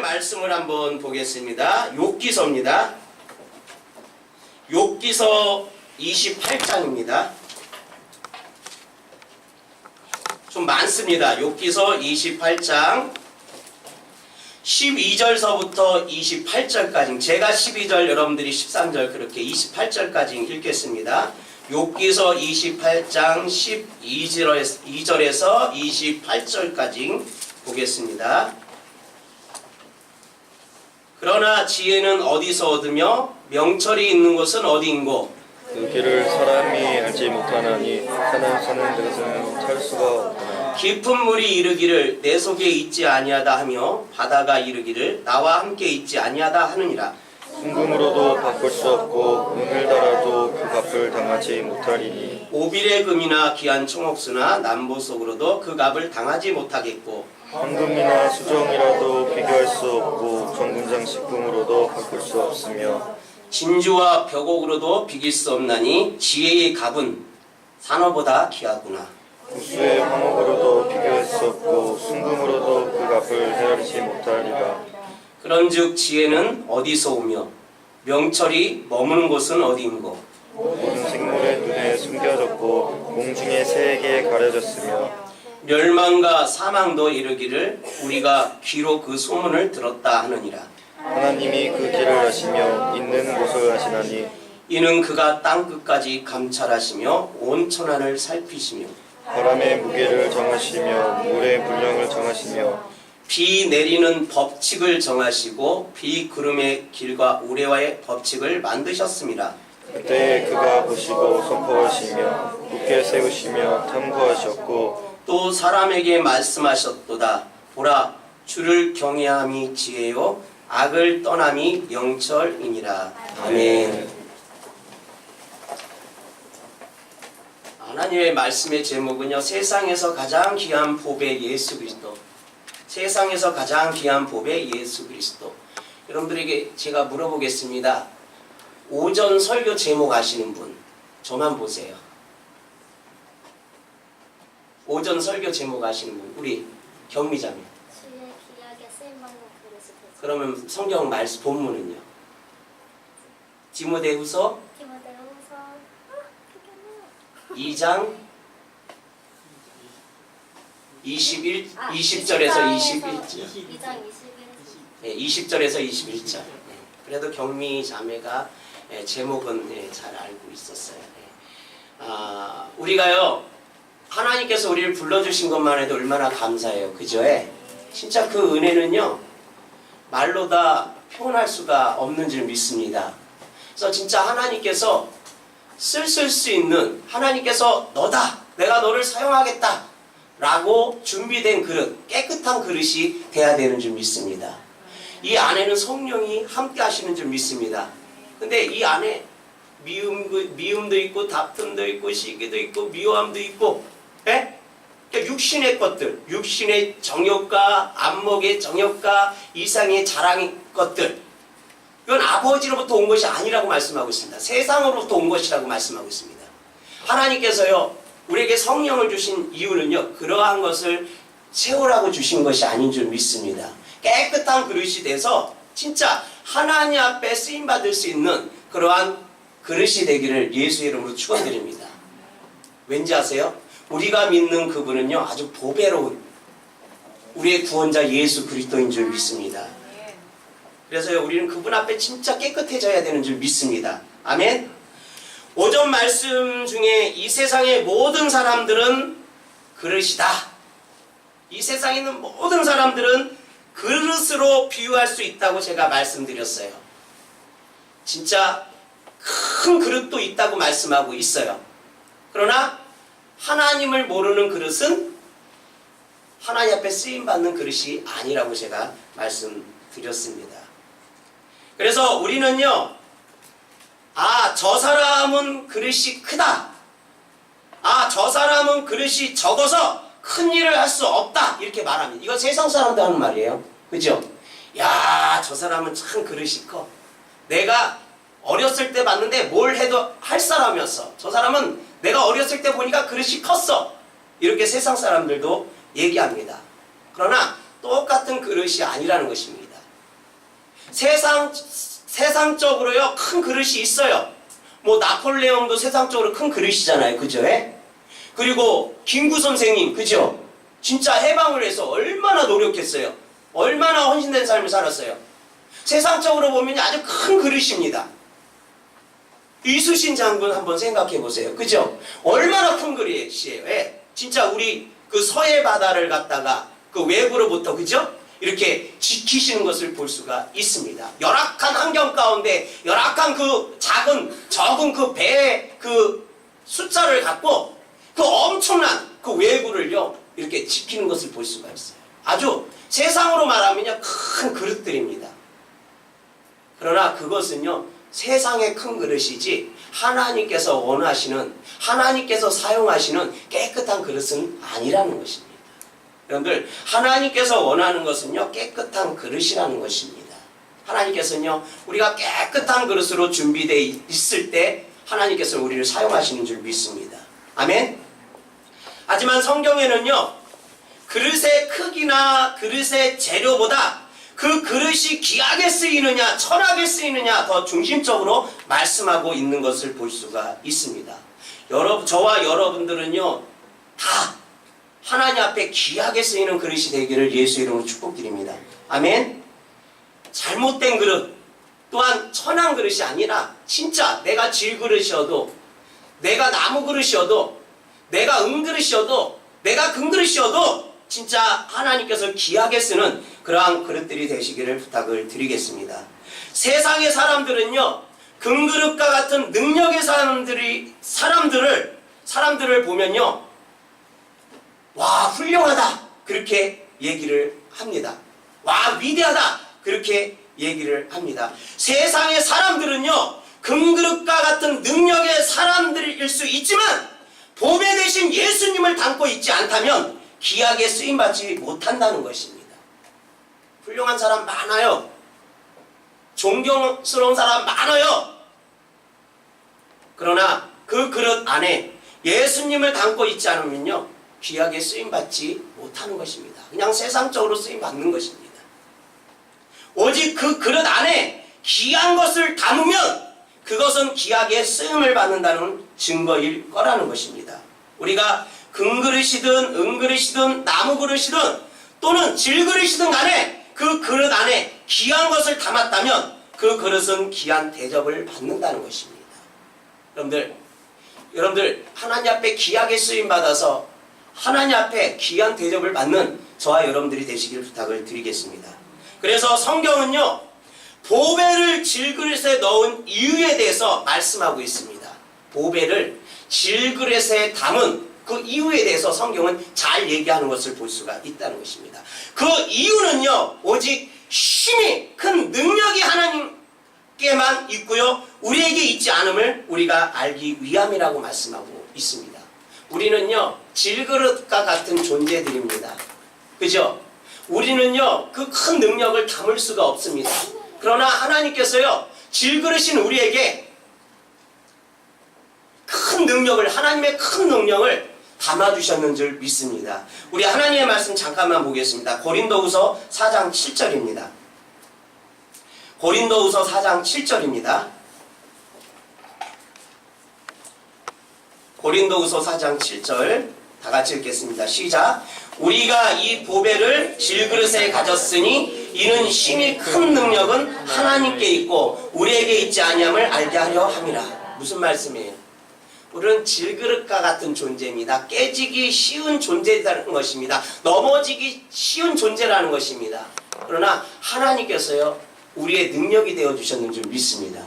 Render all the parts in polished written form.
말씀을 한번 보겠습니다. 욥기서입니다. 욥기서 28장입니다. 좀 많습니다. 욥기서 28장 12절서부터 28절까지, 제가 12절 여러분들이 13절 그렇게 28절까지 읽겠습니다. 욥기서 28장 12절에서 28절까지 보겠습니다. 그러나 지혜는 어디서 얻으며 명철이 있는 곳은 어디인고? 그 길을 사람이 알지 못하나니 사람 사는 데서는 찰 수가 없구나. 깊은 물이 이르기를 내 속에 있지 아니하다 하며 바다가 이르기를 나와 함께 있지 아니하다 하느니라. 순금으로도 바꿀 수 없고 은을 달아도 그 값을 당하지 못하리니 오빌의 금이나 귀한 총옥수나 남보 속으로도 그 값을 당하지 못하겠고 황금이나 수정이라도 비교할 수 없고 정금장식금으로도 바꿀 수 없으며 진주와 벽옥으로도 비길 수 없나니 지혜의 값은 산호보다 귀하구나. 구수의 황옥으로도 비교할 수 없고 순금으로도 그 값을 헤아리지 못하리라. 그런즉 지혜는 어디서 오며 명철이 머무는 곳은 어디인고? 모든 생물의 눈에 숨겨졌고 공중의 새에게 가려졌으며 멸망과 사망도 이르기를 우리가 귀로 그 소문을 들었다 하느니라. 하나님이 그 길을 아시며 있는 곳을 아시나니 이는 그가 땅끝까지 감찰하시며 온 천하를 살피시며 바람의 무게를 정하시며 물의 분량을 정하시며 비 내리는 법칙을 정하시고 비 구름의 길과 우레와의 법칙을 만드셨습니다. 그때 그가 보시고 선포하시며 굳게 세우시며 탐구하셨고 또 사람에게 말씀하셨도다. 보라, 주를 경외함이 지혜요 악을 떠남이 명철이니라. 아멘. 하나님의 말씀의 제목은요, 세상에서 가장 귀한 보배 예수 그리스도. 세상에서 가장 귀한 보배 예수 그리스도. 여러분들에게 제가 물어보겠습니다. 오전 설교 제목 아시는 분 저만 보세요. 오전 설교 제목 아시는 분 우리 경미자매. 주의 귀하게 쓰임받는 그릇이 되죠. 그러면 성경 말씀 본문은요? 디모데후서 디모데후서 2장 20절에서 21절. 2장 21절. 네, 20절에서 21절. 네, 그래도 경미 자매가 제목은 잘 알고 있었어요. 우리가요, 하나님께서 우리를 불러주신 것만 해도 얼마나 감사해요. 그죠? 진짜 그 은혜는요, 말로 다 표현할 수가 없는 줄 믿습니다. 그래서 진짜 하나님께서 쓸 수 있는, 하나님께서 너다! 내가 너를 사용하겠다! 라고 준비된 그릇, 깨끗한 그릇이 돼야 되는 줄 믿습니다. 이 안에는 성령이 함께 하시는 줄 믿습니다. 근데 이 안에 미움도 있고 다툼도 있고 시기도 있고 미워함도 있고, 그러니까 육신의 것들, 육신의 정욕과 안목의 정욕과 이상의 자랑의 것들, 이건 아버지로부터 온 것이 아니라고 말씀하고 있습니다. 세상으로부터 온 것이라고 말씀하고 있습니다. 하나님께서요, 우리에게 성령을 주신 이유는요, 그러한 것을 채우라고 주신 것이 아닌 줄 믿습니다. 깨끗한 그릇이 돼서 진짜 하나님 앞에 쓰임받을 수 있는 그러한 그릇이 되기를 예수 이름으로 축원드립니다. 왠지 아세요? 우리가 믿는 그분은요, 아주 보배로운 우리의 구원자 예수 그리스도인 줄 믿습니다. 그래서요, 우리는 그분 앞에 진짜 깨끗해져야 되는 줄 믿습니다. 아멘. 오전 말씀 중에 이 세상의 모든 사람들은 그릇이다. 이 세상에 있는 모든 사람들은 그릇으로 비유할 수 있다고 제가 말씀드렸어요. 진짜 큰 그릇도 있다고 말씀하고 있어요. 그러나 하나님을 모르는 그릇은 하나님 앞에 쓰임받는 그릇이 아니라고 제가 말씀드렸습니다. 그래서 우리는요, 저 사람은 그릇이 크다. 저 사람은 그릇이 적어서 큰 일을 할 수 없다. 이렇게 말합니다. 이거 세상 사람도 하는 말이에요. 그죠? 야, 저 사람은 참 그릇이 커. 내가 어렸을 때 봤는데 뭘 해도 할 사람이었어. 저 사람은 내가 어렸을 때 보니까 그릇이 컸어. 이렇게 세상 사람들도 얘기합니다. 그러나 똑같은 그릇이 아니라는 것입니다. 세상적으로요 큰 그릇이 있어요. 뭐 나폴레옹도 세상적으로 큰 그릇이잖아요, 그죠? 예? 그리고 김구 선생님, 그죠? 진짜 해방을 해서 얼마나 노력했어요. 얼마나 헌신된 삶을 살았어요. 세상적으로 보면 아주 큰 그릇입니다. 이수신 장군 한번 생각해 보세요. 그죠? 얼마나 큰 그릇이에요. 예. 진짜 우리 그 서해 바다를 갖다가 그 외부로부터, 그죠? 이렇게 지키시는 것을 볼 수가 있습니다. 열악한 환경 가운데 열악한 그 적은 그 배의 그 숫자를 갖고 그 엄청난 그 외구를요 이렇게 지키는 것을 볼 수가 있어요. 아주 세상으로 말하면요 큰 그릇들입니다. 그러나 그것은요 세상의 큰 그릇이지 하나님께서 원하시는, 하나님께서 사용하시는 깨끗한 그릇은 아니라는 것입니다. 여러분들, 하나님께서 원하는 것은요 깨끗한 그릇이라는 것입니다. 하나님께서는요 우리가 깨끗한 그릇으로 준비되어 있을 때 하나님께서 우리를 사용하시는 줄 믿습니다. 아멘. 하지만 성경에는요 그릇의 크기나 그릇의 재료보다 그 그릇이 귀하게 쓰이느냐 천하게 쓰이느냐 더 중심적으로 말씀하고 있는 것을 볼 수가 있습니다. 저와 여러분들은요 다 하나님 앞에 귀하게 쓰이는 그릇이 되기를 예수의 이름으로 축복드립니다. 아멘. 잘못된 그릇 또한 천한 그릇이 아니라 진짜 내가 질그릇이어도, 내가 나무 그릇이어도, 내가 은그릇이어도, 내가 금그릇이어도 진짜 하나님께서 귀하게 쓰는 그러한 그릇들이 되시기를 부탁을 드리겠습니다. 세상의 사람들은요 금그릇과 같은 능력의 사람들을 보면요 와 훌륭하다 그렇게 얘기를 합니다. 와 위대하다 그렇게 얘기를 합니다. 세상의 사람들은요 금그릇과 같은 능력의 사람들일 수 있지만 보배 대신 예수님을 담고 있지 않다면 귀하게 쓰임받지 못한다는 것입니다. 훌륭한 사람 많아요. 존경스러운 사람 많아요. 그러나 그 그릇 안에 예수님을 담고 있지 않으면요 귀하게 쓰임받지 못하는 것입니다. 그냥 세상적으로 쓰임받는 것입니다. 오직 그 그릇 안에 귀한 것을 담으면 그것은 귀하게 쓰임을 받는다는 증거일 거라는 것입니다. 우리가 금그릇이든 은그릇이든 나무그릇이든 또는 질그릇이든 간에 그 그릇 안에 귀한 것을 담았다면 그 그릇은 귀한 대접을 받는다는 것입니다. 여러분들 하나님 앞에 귀하게 쓰임받아서 하나님 앞에 귀한 대접을 받는 저와 여러분들이 되시길 부탁을 드리겠습니다. 그래서 성경은요 보배를 질그릇에 넣은 이유에 대해서 말씀하고 있습니다. 보배를 질그릇에 담은 그 이유에 대해서 성경은 잘 얘기하는 것을 볼 수가 있다는 것입니다. 그 이유는요 오직 힘이 큰 능력이 하나님께만 있고요 우리에게 있지 않음을 우리가 알기 위함이라고 말씀하고 있습니다. 우리는요 질그릇과 같은 존재들입니다. 그죠? 우리는요 그 큰 능력을 담을 수가 없습니다. 그러나 하나님께서요 질그릇인 우리에게 큰 능력을, 하나님의 큰 능력을 담아주셨는 줄 믿습니다. 우리 하나님의 말씀 잠깐만 보겠습니다. 고린도후서 4장 7절입니다. 고린도후서 4장 7절입니다. 고린도후서 4장 7절 다 같이 읽겠습니다. 시작. 우리가 이 보배를 질그릇에 가졌으니 이는 힘이 큰 능력은 하나님께 있고 우리에게 있지 아니함을 알게 하려 함이라. 무슨 말씀이에요? 우리는 질그릇과 같은 존재입니다. 깨지기 쉬운 존재라는 것입니다. 넘어지기 쉬운 존재라는 것입니다. 그러나 하나님께서요 우리의 능력이 되어주셨는 줄 믿습니다.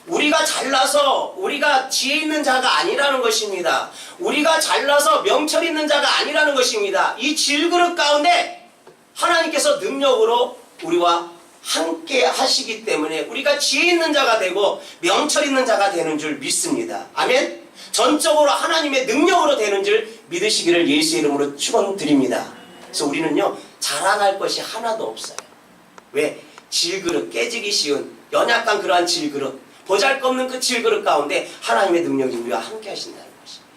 우리가 잘나서 우리가 지혜 있는 자가 아니라는 것입니다. 우리가 잘나서 명철 있는 자가 아니라는 것입니다. 이 질그릇 가운데 하나님께서 능력으로 우리와 함께 하시기 때문에 우리가 지혜 있는 자가 되고 명철 있는 자가 되는 줄 믿습니다. 아멘. 전적으로 하나님의 능력으로 되는 줄 믿으시기를 예수의 이름으로 축원드립니다. 그래서 우리는요 자랑할 것이 하나도 없어요. 왜? 질그릇, 깨지기 쉬운 연약한 그러한 질그릇, 보잘것없는 그 질그릇 가운데 하나님의 능력이 우리와 함께 하신다는 것입니다.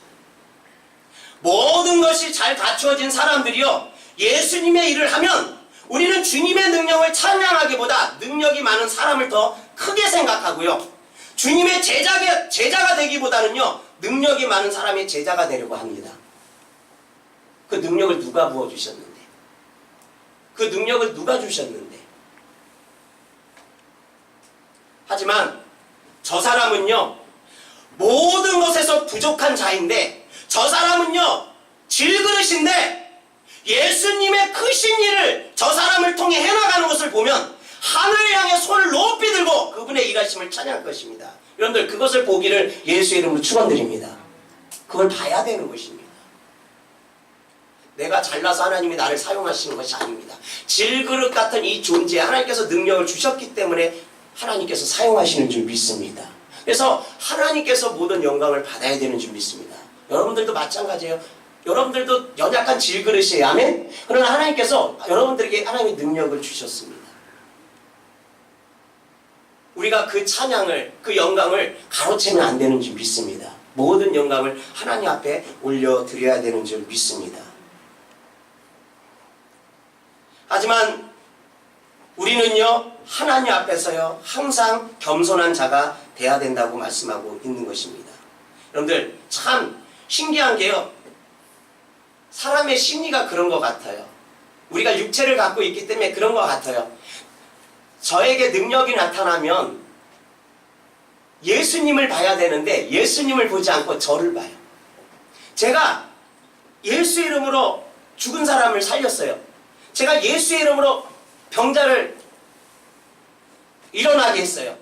모든 것이 잘 갖추어진 사람들이요 예수님의 일을 하면 우리는 주님의 능력을 찬양하기보다 능력이 많은 사람을 더 크게 생각하고요. 주님의 제자가 되기보다는요, 능력이 많은 사람의 제자가 되려고 합니다. 그 능력을 누가 부어주셨는데? 그 능력을 누가 주셨는데? 하지만 저 사람은요, 모든 것에서 부족한 자인데, 저 사람은요, 질그릇인데, 예수님의 크신 일을 저 사람을 통해 해나가는 것을 보면 하늘을 향해 손을 높이 들고 그분의 일하심을 찬양할 것입니다. 여러분들, 그것을 보기를 예수의 이름으로 축원드립니다. 그걸 봐야 되는 것입니다. 내가 잘나서 하나님이 나를 사용하시는 것이 아닙니다. 질그릇 같은 이 존재에 하나님께서 능력을 주셨기 때문에 하나님께서 사용하시는 줄 믿습니다. 그래서 하나님께서 모든 영광을 받아야 되는 줄 믿습니다. 여러분들도 마찬가지예요. 여러분들도 연약한 질그릇이에요. 아멘? 그러나 하나님께서 여러분들에게 하나님의 능력을 주셨습니다. 우리가 그 찬양을, 그 영광을 가로채면 안 되는 줄 믿습니다. 모든 영광을 하나님 앞에 올려드려야 되는 줄 믿습니다. 하지만 우리는요, 하나님 앞에서요, 항상 겸손한 자가 돼야 된다고 말씀하고 있는 것입니다. 여러분들, 참 신기한 게요, 사람의 심리가 그런 것 같아요. 우리가 육체를 갖고 있기 때문에 그런 것 같아요. 저에게 능력이 나타나면 예수님을 봐야 되는데 예수님을 보지 않고 저를 봐요. 제가 예수의 이름으로 죽은 사람을 살렸어요. 제가 예수의 이름으로 병자를 일어나게 했어요.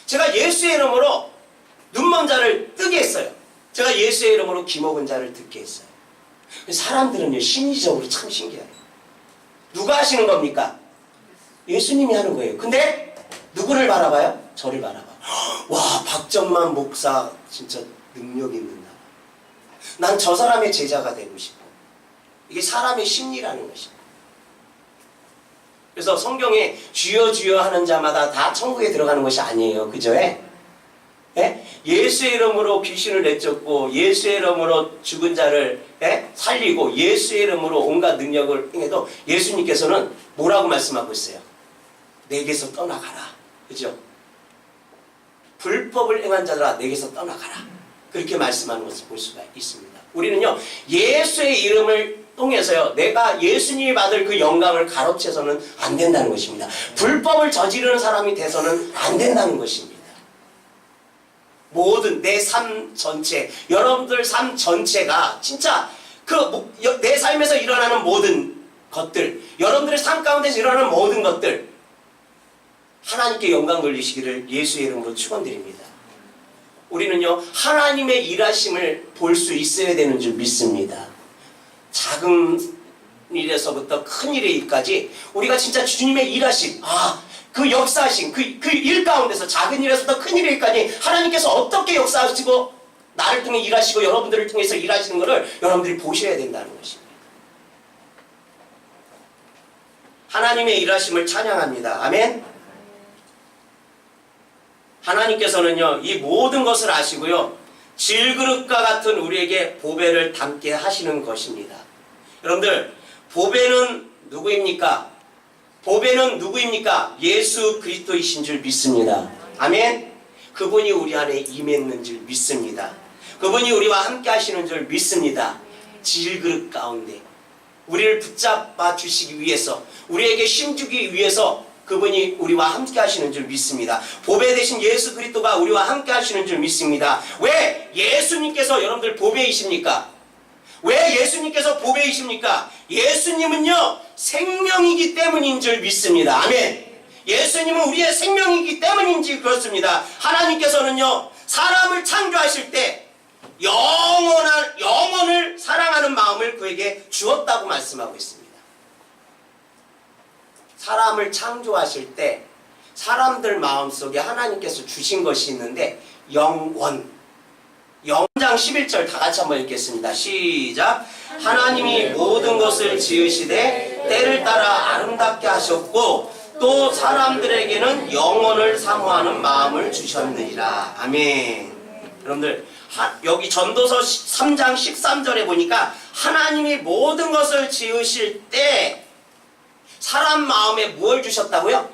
제가 예수의 이름으로 눈먼 자를 뜨게 했어요. 제가 예수의 이름으로 귀먹은 자를 듣게 했어요. 사람들은요, 심리적으로 참 신기해요. 누가 하시는 겁니까? 예수님이 하는 거예요. 근데 누구를 바라봐요? 저를 바라봐. 와, 박정만 목사 진짜 능력 있는 나. 난 저 사람의 제자가 되고 싶어. 이게 사람의 심리라는 것입니다. 그래서 성경에 주여 주여 하는 자마다 다 천국에 들어가는 것이 아니에요. 그죠? 예? 예수의 이름으로 귀신을 내쫓고 예수의 이름으로 죽은 자를 살리고 예수의 이름으로 온갖 능력을 행해도 예수님께서는 뭐라고 말씀하고 있어요? 내게서 떠나가라. 그죠? 불법을 행한 자들아 내게서 떠나가라. 그렇게 말씀하는 것을 볼 수가 있습니다. 우리는요, 예수의 이름을 통해서요, 내가 예수님이 받을 그 영광을 가로채서는 안 된다는 것입니다. 불법을 저지르는 사람이 돼서는 안 된다는 것입니다. 모든 내 삶 전체, 여러분들 삶 전체가 진짜 내 삶에서 일어나는 모든 것들, 여러분들의 삶 가운데서 일어나는 모든 것들, 하나님께 영광 돌리시기를 예수의 이름으로 축원드립니다. 우리는요, 하나님의 일하심을 볼 수 있어야 되는 줄 믿습니다. 작은 일에서부터 큰 일에까지 우리가 진짜 주님의 일하심, 그 역사하심, 그 일 가운데서 작은 일에서부터 큰 일에까지 하나님께서 어떻게 역사하시고 나를 통해 일하시고 여러분들을 통해서 일하시는 것을 여러분들이 보셔야 된다는 것입니다. 하나님의 일하심을 찬양합니다. 아멘. 하나님께서는요, 이 모든 것을 아시고요, 질그릇과 같은 우리에게 보배를 담게 하시는 것입니다. 여러분들, 보배는 누구입니까? 보배는 누구입니까? 예수 그리스도이신 줄 믿습니다. 아멘. 그분이 우리 안에 임했는 줄 믿습니다. 그분이 우리와 함께 하시는 줄 믿습니다. 질그릇 가운데 우리를 붙잡아 주시기 위해서, 우리에게 힘주기 위해서 그분이 우리와 함께 하시는 줄 믿습니다. 보배 대신 예수 그리스도가 우리와 함께 하시는 줄 믿습니다. 왜 예수님께서 여러분들 보배이십니까? 왜 예수님께서 보배이십니까? 예수님은요, 생명이기 때문인 줄 믿습니다. 아멘. 예수님은 우리의 생명이기 때문인지 그렇습니다. 하나님께서는요, 사람을 창조하실 때 영혼을 사랑하는 마음을 그에게 주었다고 말씀하고 있습니다. 사람을 창조하실 때 사람들 마음속에 하나님께서 주신 것이 있는데 영원. 영장 11절 다 같이 한번 읽겠습니다. 시작. 하나님이 모든 것을 지으시되 때를 따라 아름답게 하셨고 또 사람들에게는 영원을 사모하는 마음을 주셨느니라. 아멘. 여러분들, 여기 전도서 3장 13절에 보니까 하나님이 모든 것을 지으실 때 사람 마음에 무엇을 주셨다고요?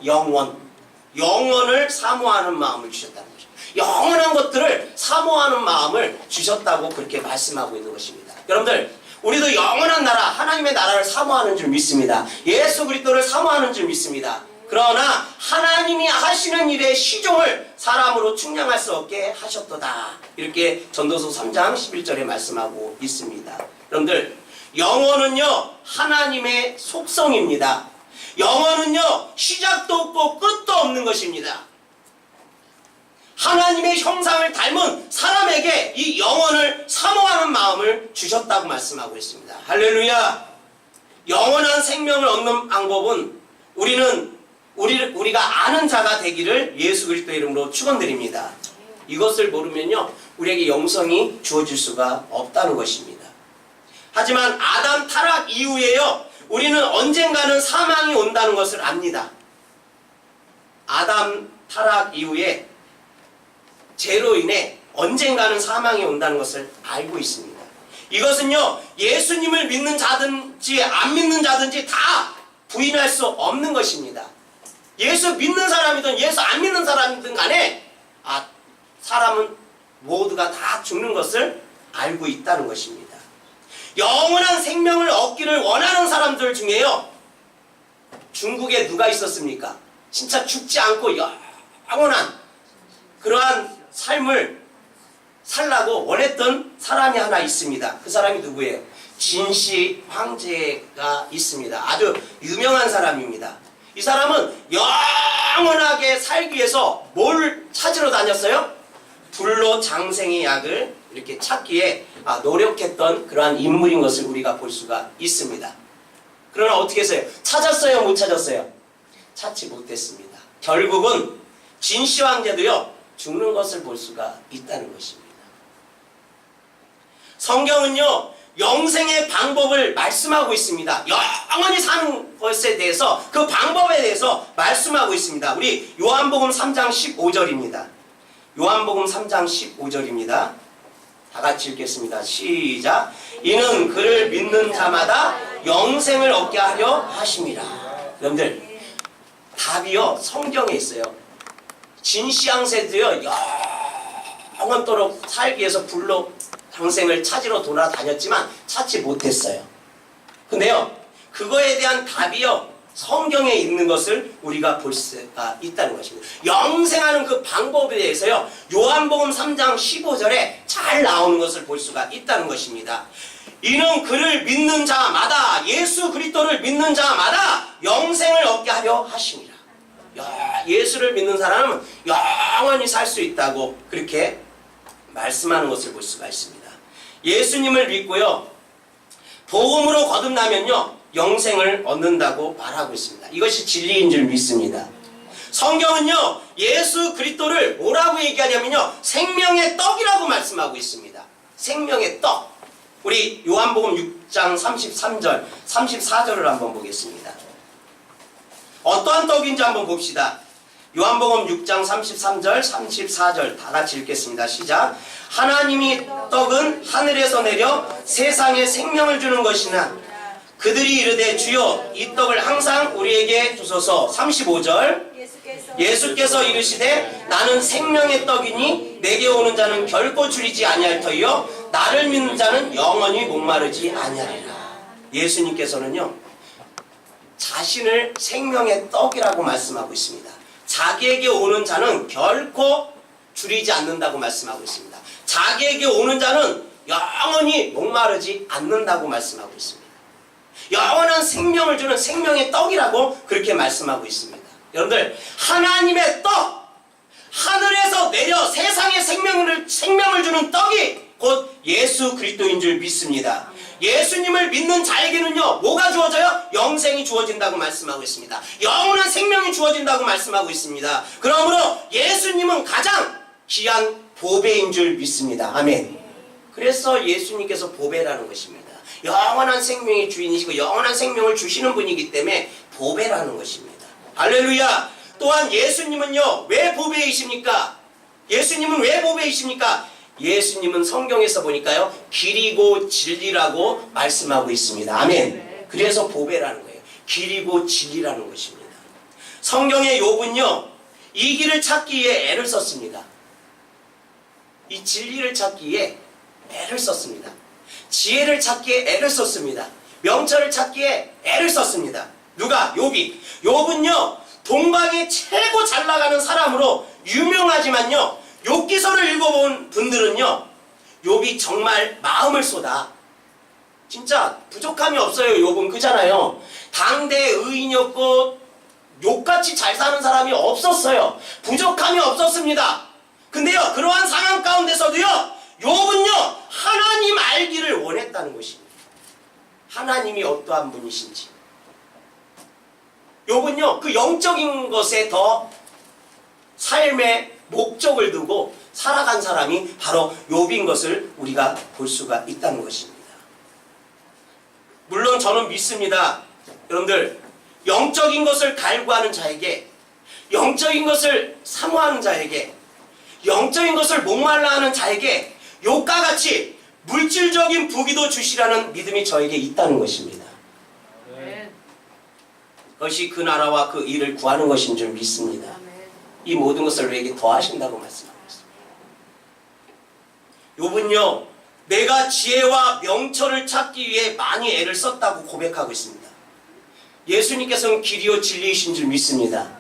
영원을 사모하는 마음을 주셨다는 거죠. 영원한 것들을 사모하는 마음을 주셨다고 그렇게 말씀하고 있는 것입니다. 여러분들, 우리도 영원한 나라, 하나님의 나라를 사모하는 줄 믿습니다. 예수 그리스도를 사모하는 줄 믿습니다. 그러나 하나님이 하시는 일의 시종을 사람으로 측량할 수 없게 하셨도다. 이렇게 전도서 3장 11절에 말씀하고 있습니다. 여러분들, 영원은요 하나님의 속성입니다. 영원은요 시작도 없고 끝도 없는 것입니다. 하나님의 형상을 닮은 사람에게 이 영원을 사모하는 마음을 주셨다고 말씀하고 있습니다. 할렐루야. 영원한 생명을 얻는 방법은 우리가 아는 자가 되기를 예수 그리스도의 이름으로 축원드립니다. 이것을 모르면요 우리에게 영생이 주어질 수가 없다는 것입니다. 하지만 아담 타락 이후에요 우리는 언젠가는 사망이 온다는 것을 압니다. 아담 타락 이후에 죄로 인해 언젠가는 사망이 온다는 것을 알고 있습니다. 이것은요 예수님을 믿는 자든지 안 믿는 자든지 다 부인할 수 없는 것입니다. 예수 믿는 사람이든 예수 안 믿는 사람이든 간에 사람은 모두가 다 죽는 것을 알고 있다는 것입니다. 영원한 생명을 얻기를 원하는 사람들 중에요 중국에 누가 있었습니까? 진짜 죽지 않고 영원한 그러한 삶을 살라고 원했던 사람이 하나 있습니다. 그 사람이 누구예요? 진시 황제가 있습니다. 아주 유명한 사람입니다. 이 사람은 영원하게 살기 위해서 뭘 찾으러 다녔어요? 불로 장생의 약을 이렇게 찾기에 노력했던 그러한 인물인 것을 우리가 볼 수가 있습니다. 그러나 어떻게 했어요? 찾았어요? 못 찾았어요? 찾지 못했습니다. 결국은 진시 황제도요 죽는 것을 볼 수가 있다는 것입니다. 성경은요 영생의 방법을 말씀하고 있습니다. 영원히 사는 것에 대해서 그 방법에 대해서 말씀하고 있습니다. 우리 요한복음 3장 15절입니다. 요한복음 3장 15절입니다. 다 같이 읽겠습니다. 시작. 이는 그를 믿는 자마다 영생을 얻게 하려 하심이라. 여러분들 답이요 성경에 있어요. 진시황제도요 영원토록 살기 위해서 불로 장생을 찾으러 돌아다녔지만 찾지 못했어요. 근데요 그거에 대한 답이요 성경에 있는 것을 우리가 볼 수가 있다는 것입니다. 영생하는 그 방법에 대해서요 요한복음 3장 15절에 잘 나오는 것을 볼 수가 있다는 것입니다. 이는 그를 믿는 자마다 예수 그리스도를 믿는 자마다 영생을 얻게 하려 하심이라. 예수를 믿는 사람은 영원히 살 수 있다고 그렇게 말씀하는 것을 볼 수가 있습니다. 예수님을 믿고요 복음으로 거듭나면요 영생을 얻는다고 말하고 있습니다. 이것이 진리인 줄 믿습니다. 성경은요 예수 그리스도를 뭐라고 얘기하냐면요 생명의 떡이라고 말씀하고 있습니다. 생명의 떡. 우리 요한복음 6장 33절 34절을 한번 보겠습니다. 어떠한 떡인지 한번 봅시다. 요한복음 6장 33절 34절 다 같이 읽겠습니다. 시작. 하나님이 떡은 하늘에서 내려 세상에 생명을 주는 것이나 그들이 이르되 주여 이 떡을 항상 우리에게 주소서. 35절 예수께서 이르시되 나는 생명의 떡이니 내게 오는 자는 결코 줄이지 아니할 터이요 나를 믿는 자는 영원히 목마르지 아니하리라. 예수님께서는요 자신을 생명의 떡이라고 말씀하고 있습니다. 자기에게 오는 자는 결코 줄이지 않는다고 말씀하고 있습니다. 자기에게 오는 자는 영원히 목마르지 않는다고 말씀하고 있습니다. 영원한 생명을 주는 생명의 떡이라고 그렇게 말씀하고 있습니다. 여러분들 하나님의 떡 하늘에서 내려 세상에 생명을 주는 떡이 곧 예수 그리스도인 줄 믿습니다. 예수님을 믿는 자에게는요 뭐가 주어져요? 영생이 주어진다고 말씀하고 있습니다. 영원한 생명이 주어진다고 말씀하고 있습니다. 그러므로 예수님은 가장 귀한 보배인 줄 믿습니다. 아멘. 그래서 예수님께서 보배라는 것입니다. 영원한 생명의 주인이시고 영원한 생명을 주시는 분이기 때문에 보배라는 것입니다. 할렐루야. 또한 예수님은요 왜 보배이십니까? 예수님은 왜 보배이십니까? 예수님은 성경에서 보니까요 길이고 진리라고 말씀하고 있습니다. 아멘. 그래서 보배라는 거예요. 길이고 진리라는 것입니다. 성경의 욥은요, 이 길을 찾기 위해 애를 썼습니다. 이 진리를 찾기 위해 애를 썼습니다. 지혜를 찾기에 애를 썼습니다. 명철을 찾기에 애를 썼습니다. 누가? 욥이. 욥은요, 동방에 최고 잘 나가는 사람으로 유명하지만요, 욥기서를 읽어본 분들은요, 욥이 정말 마음을 쏟아. 진짜 부족함이 없어요. 욥은. 그잖아요. 당대 의인이었고 욥같이 잘 사는 사람이 없었어요. 부족함이 없었습니다. 근데요, 그러한 상황 가운데서도요, 욥은요, 하나님 알기를 원했다는 것입니다. 하나님이 어떠한 분이신지. 욥은요, 그 영적인 것에 더 삶의 목적을 두고 살아간 사람이 바로 욥인 것을 우리가 볼 수가 있다는 것입니다. 물론 저는 믿습니다. 여러분들, 영적인 것을 갈구하는 자에게, 영적인 것을 사모하는 자에게, 영적인 것을 목말라 하는 자에게 욥과 같이 물질적인 부귀도 주시라는 믿음이 저에게 있다는 것입니다. 그것이 그 나라와 그 일을 구하는 것인 줄 믿습니다. 이 모든 것을 우리에게 더하신다고 말씀하고 있습니다. 욥은요, 내가 지혜와 명철을 찾기 위해 많이 애를 썼다고 고백하고 있습니다. 예수님께서는 길이요 진리이신 줄 믿습니다.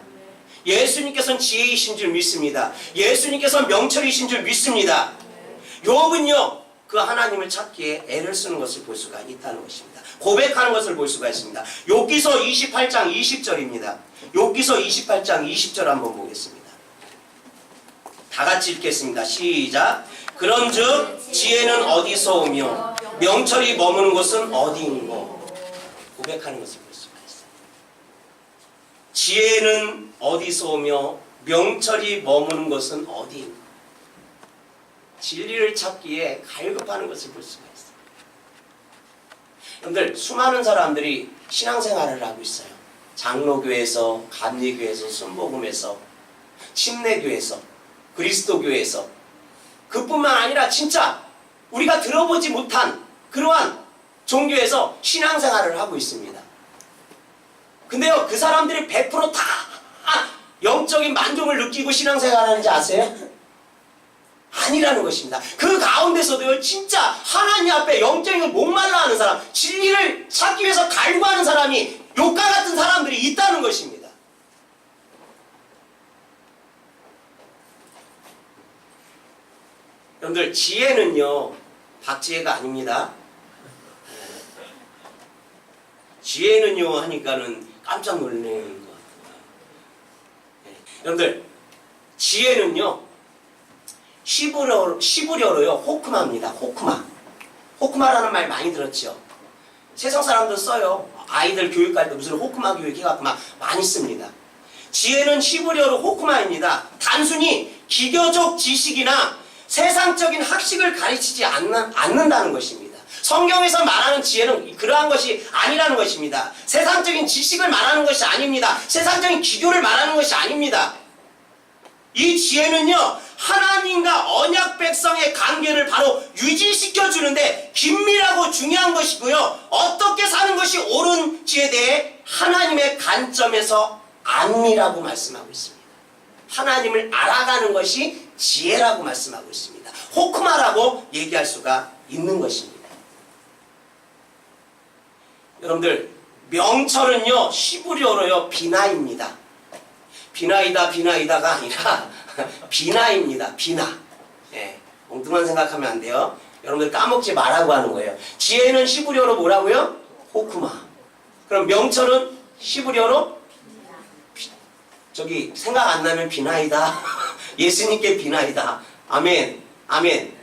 예수님께서는 지혜이신 줄 믿습니다. 예수님께서는 명철이신 줄 믿습니다. 욥은요, 그 하나님을 찾기에 애를 쓰는 것을 볼 수가 있다는 것입니다. 고백하는 것을 볼 수가 있습니다. 욥기서 28장 20절입니다. 욥기서 28장 20절 한번 보겠습니다. 다 같이 읽겠습니다. 시작. 그런즉 지혜는 어디서 오며 명철이 머무는 곳은 어디인고. 고백하는 것을 볼 수가 있어요. 지혜는 어디서 오며 명철이 머무는 곳은 어디인고. 진리를 찾기에 갈급하는 것을 볼 수가 있어요. 여러분들, 수많은 사람들이 신앙생활을 하고 있어요. 장로교에서, 감리교에서, 순복음에서, 침례교에서, 그리스도교에서. 그뿐만 아니라 진짜 우리가 들어보지 못한 그러한 종교에서 신앙생활을 하고 있습니다. 근데요, 그 사람들이 100% 다 영적인 만족을 느끼고 신앙생활하는지 아세요? 아니라는 것입니다. 그 가운데서도요, 진짜 하나님 앞에 영적인 걸 목말라 하는 사람, 진리를 찾기 위해서 갈구하는 사람이 욥과 같은 사람들이 있다는 것입니다. 여러분들, 지혜는요, 박지혜가 아닙니다. 지혜는요 하니까는 깜짝 놀라는 것 같아요. 여러분들, 지혜는요, 시브리어로요, 호크마입니다. 호크마. 호크마라는 말 많이 들었죠. 세상 사람들 써요. 아이들 교육할 때 무슨 호크마 교육해갖고 막 많이 씁니다. 지혜는 시브리어로 호크마입니다. 단순히 기교적 지식이나 세상적인 학식을 가르치지 않는다는 것입니다. 성경에서 말하는 지혜는 그러한 것이 아니라는 것입니다. 세상적인 지식을 말하는 것이 아닙니다. 세상적인 기교를 말하는 것이 아닙니다. 이 지혜는요, 하나님과 언약 백성의 관계를 바로 유지시켜주는데 긴밀하고 중요한 것이고요, 어떻게 사는 것이 옳은지에 대해 하나님의 관점에서 안미라고 말씀하고 있습니다. 하나님을 알아가는 것이 지혜라고 말씀하고 있습니다. 호크마라고 얘기할 수가 있는 것입니다. 여러분들, 명철은요, 시브리어로요, 비나입니다. 비나이다가 아니라 비나입니다. 비나. 예, 엉뚱한 생각하면 안 돼요. 여러분들 까먹지 말라고 하는 거예요. 지혜는 시브리어로 뭐라고요? 호크마. 그럼 명철은 시브리어로 저기 생각 안 나면 비나이다. 예수님께 비나이다. 아멘. 아멘.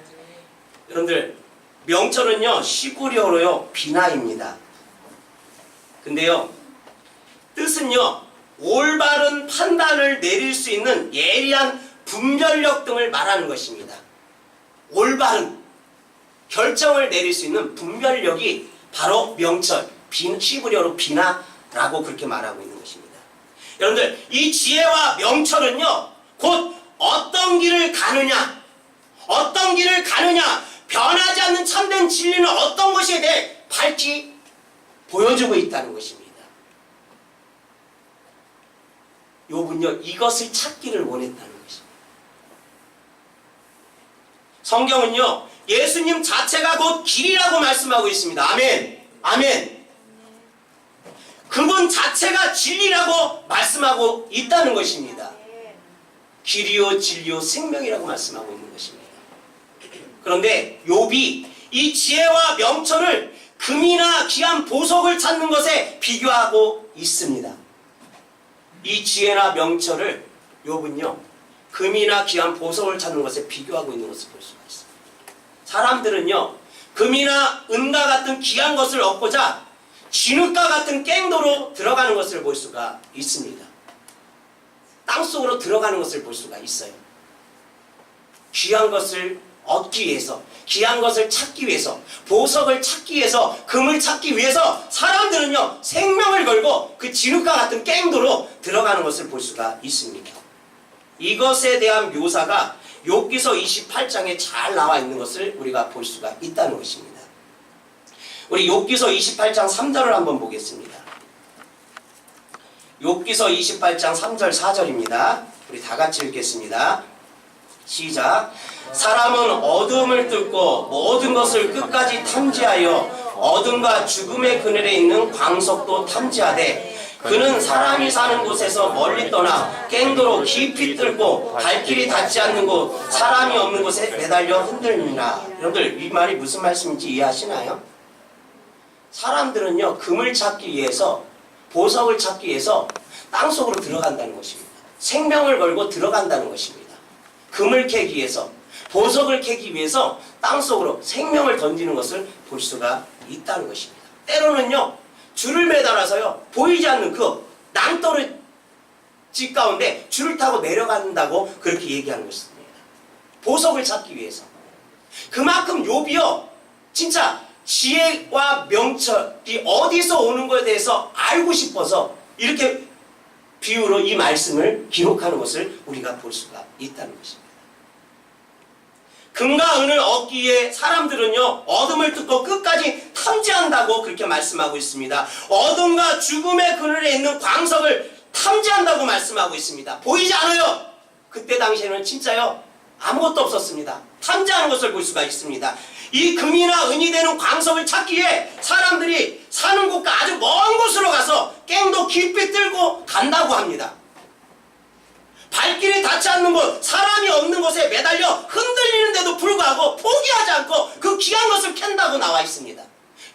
여러분들, 명철은요, 시브리어로요, 비나입니다. 근데요, 뜻은요, 올바른 판단을 내릴 수 있는 예리한 분별력 등을 말하는 것입니다. 올바른 결정을 내릴 수 있는 분별력이 바로 명철, 시브리어로 비나라고 그렇게 말하고 있는 것입니다. 여러분들, 이 지혜와 명철은요, 곧 어떤 길을 가느냐, 변하지 않는 참된 진리는 어떤 것에 대해 밝히 보여주고 있다는 것입니다. 욥은요 이것을 찾기를 원했다는 것입니다. 성경은요 예수님 자체가 곧 길이라고 말씀하고 있습니다. 아멘. 아멘. 그분 자체가 진리라고 말씀하고 있다는 것입니다. 길이요 진리요 생명이라고 말씀하고 있는 것입니다. 그런데 욥이 이 지혜와 명철을 금이나 귀한 보석을 찾는 것에 비교하고 있습니다. 이 지혜나 명철을 욥은요 금이나 귀한 보석을 찾는 것에 비교하고 있는 것을 볼 수가 있습니다. 사람들은요 금이나 은과 같은 귀한 것을 얻고자 진흙과 같은 깽도로 들어가는 것을 볼 수가 있습니다. 땅속으로 들어가는 것을 볼 수가 있어요. 귀한 것을 얻기 위해서, 귀한 것을 찾기 위해서, 보석을 찾기 위해서, 금을 찾기 위해서 사람들은요 생명을 걸고 그 진흙과 같은 깽도로 들어가는 것을 볼 수가 있습니다. 이것에 대한 묘사가 욥기서 28장에 잘 나와 있는 것을 우리가 볼 수가 있다는 것입니다. 우리 욥기서 28장 3절을 한번 보겠습니다. 욥기서 28장 3절 4절입니다. 우리 다 같이 읽겠습니다. 시작. 사람은 어둠을 뚫고 모든 것을 끝까지 탐지하여 어둠과 죽음의 그늘에 있는 광석도 탐지하되 그는 사람이 사는 곳에서 멀리 떠나 깽도로 깊이 뚫고 발길이 닿지 않는 곳 사람이 없는 곳에 매달려 흔들리나. 여러분들 이 말이 무슨 말씀인지 이해하시나요? 사람들은요 금을 찾기 위해서 보석을 찾기 위해서 땅속으로 들어간다는 것입니다. 생명을 걸고 들어간다는 것입니다. 금을 캐기 위해서 보석을 캐기 위해서 땅속으로 생명을 던지는 것을 볼 수가 있다는 것입니다. 때로는요 줄을 매달아서요 보이지 않는 그 낭떠러지 가운데 줄을 타고 내려간다고 그렇게 얘기하는 것입니다. 보석을 찾기 위해서. 그만큼 욥이요 진짜 지혜와 명철이 어디서 오는 것에 대해서 알고 싶어서 이렇게 비유로 이 말씀을 기록하는 것을 우리가 볼 수가 있다는 것입니다. 금과 은을 얻기 위해 사람들은요 어둠을 뚫고 끝까지 탐지한다고 그렇게 말씀하고 있습니다. 어둠과 죽음의 그늘에 있는 광석을 탐지한다고 말씀하고 있습니다. 보이지 않아요. 그때 당시에는 진짜요 아무것도 없었습니다. 탐지하는 것을 볼 수가 있습니다. 이 금이나 은이 되는 광석을 찾기 위해 사람들이 사는 곳과 아주 먼 곳으로 가서 깽도 깊이 뚫고 간다고 합니다. 발길이 닿지 않는 곳, 사람이 없는 곳에 매달려 흔들리는데도 불구하고 포기하지 않고 그 귀한 것을 캔다고 나와 있습니다.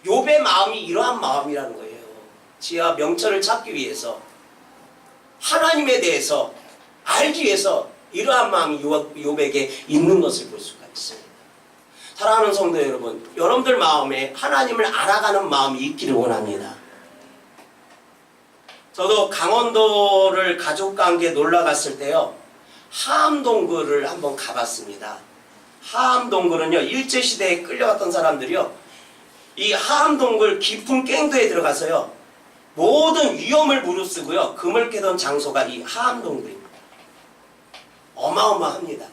욥의 마음이 이러한 마음이라는 거예요. 지혜와 명철을 찾기 위해서 하나님에 대해서 알기 위해서 이러한 마음이 욥에게 있는 것을 볼 수가 있습니다. 사랑하는 성도 여러분, 여러분들 마음에 하나님을 알아가는 마음이 있기를 원합니다. 저도 강원도를 가족과 함께 놀러 갔을 때요 하암동굴을 한번 가봤습니다. 하암동굴은요 일제시대에 끌려갔던 사람들이요 이 하암동굴 깊은 깽도에 들어가서요 모든 위험을 무릅쓰고요 금을 캐던 장소가 이 하암동굴입니다. 어마어마합니다.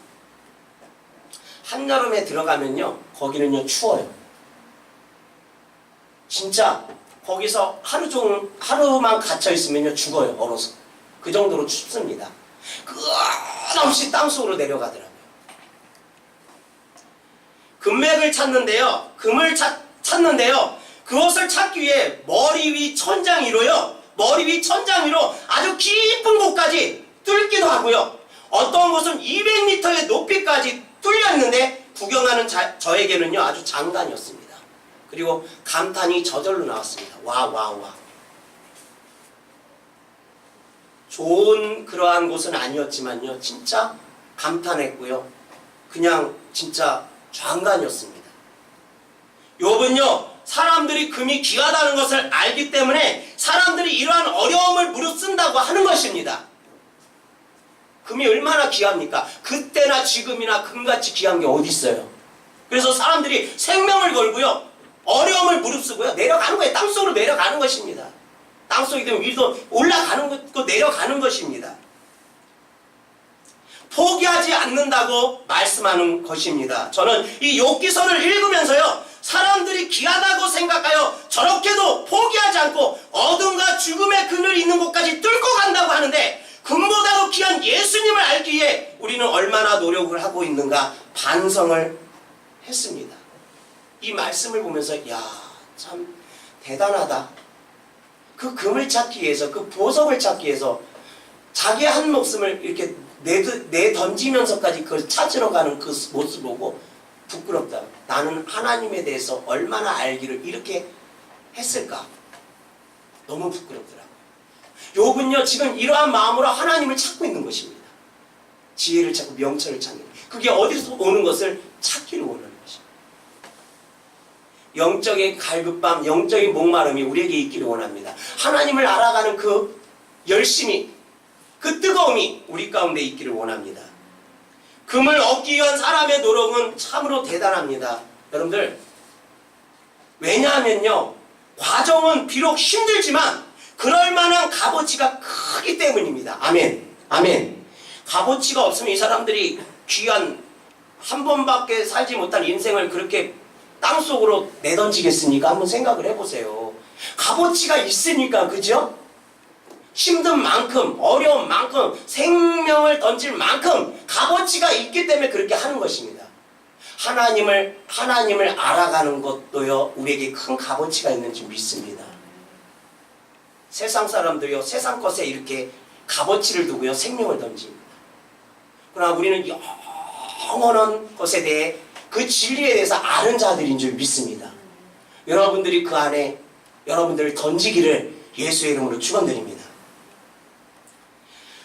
한여름에 들어가면요 거기는요 추워요. 진짜 거기서 하루만 갇혀 있으면요 죽어요. 얼어서. 그 정도로 춥습니다. 끝없이 땅속으로 내려가더라고요. 금맥을 찾는데요. 금을 찾는데요. 그것을 찾기 위해 머리 위 천장 위로요. 머리 위 천장 위로 아주 깊은 곳까지 뚫기도 하고요. 어떤 곳은 200m의 높이까지 뚫려 있는데 구경하는 저에게는요 아주 장관이었습니다. 그리고 감탄이 저절로 나왔습니다. 와. 좋은 그러한 곳은 아니었지만요 진짜 감탄했고요 그냥 진짜 장관이었습니다. 욥은요 사람들이 금이 귀하다는 것을 알기 때문에 사람들이 이러한 어려움을 무릅쓴다고 하는 것입니다. 금이 얼마나 귀합니까? 그때나 지금이나 금같이 귀한 게 어디 있어요? 그래서 사람들이 생명을 걸고요 어려움을 무릅쓰고요 내려가는 거예요. 땅속으로 내려가는 것입니다. 땅속이 되면 위로 올라가는 것, 내려가는 것입니다. 포기하지 않는다고 말씀하는 것입니다. 저는 이 욥기서를 읽으면서요 사람들이 귀하다고 생각하여 저렇게도 포기하지 않고 어둠과 죽음의 그늘이 있는 곳까지 뚫고 간다고 하는데 금보다도 귀한 예수님을 알기 위해 우리는 얼마나 노력을 하고 있는가 반성을 했습니다. 이 말씀을 보면서 야, 참 대단하다. 그 금을 찾기 위해서, 그 보석을 찾기 위해서 자기 한 목숨을 이렇게 내던지면서까지 그걸 찾으러 가는 그 모습 보고 부끄럽다. 나는 하나님에 대해서 얼마나 알기를 이렇게 했을까? 너무 부끄럽더라고요. 욥은요, 지금 이러한 마음으로 하나님을 찾고 있는 것입니다. 지혜를 찾고 명철을 찾는, 그게 어디서 오는 것을 찾기를 원하는 것입니다. 영적인 갈급함, 영적인 목마름이 우리에게 있기를 원합니다. 하나님을 알아가는 그 열심이, 그 뜨거움이 우리 가운데 있기를 원합니다. 금을 얻기 위한 사람의 노력은 참으로 대단합니다. 여러분들, 왜냐하면요, 과정은 비록 힘들지만 그럴 만한 값어치가 크기 때문입니다. 아멘. 아멘. 값어치가 없으면 이 사람들이 귀한 한 번밖에 살지 못한 인생을 그렇게 땅속으로 내던지겠습니까? 한번 생각을 해보세요. 값어치가 있으니까, 그죠? 힘든 만큼, 어려운 만큼, 생명을 던질 만큼 값어치가 있기 때문에 그렇게 하는 것입니다. 하나님을 알아가는 것도요, 우리에게 큰 값어치가 있는 줄 믿습니다. 세상 사람들이요, 세상 것에 이렇게 값어치를 두고요, 생명을 던집니다. 그러나 우리는 영원한 것에 대해 그 진리에 대해서 아는 자들인 줄 믿습니다. 여러분들이 그 안에 여러분들을 던지기를 예수의 이름으로 축원드립니다.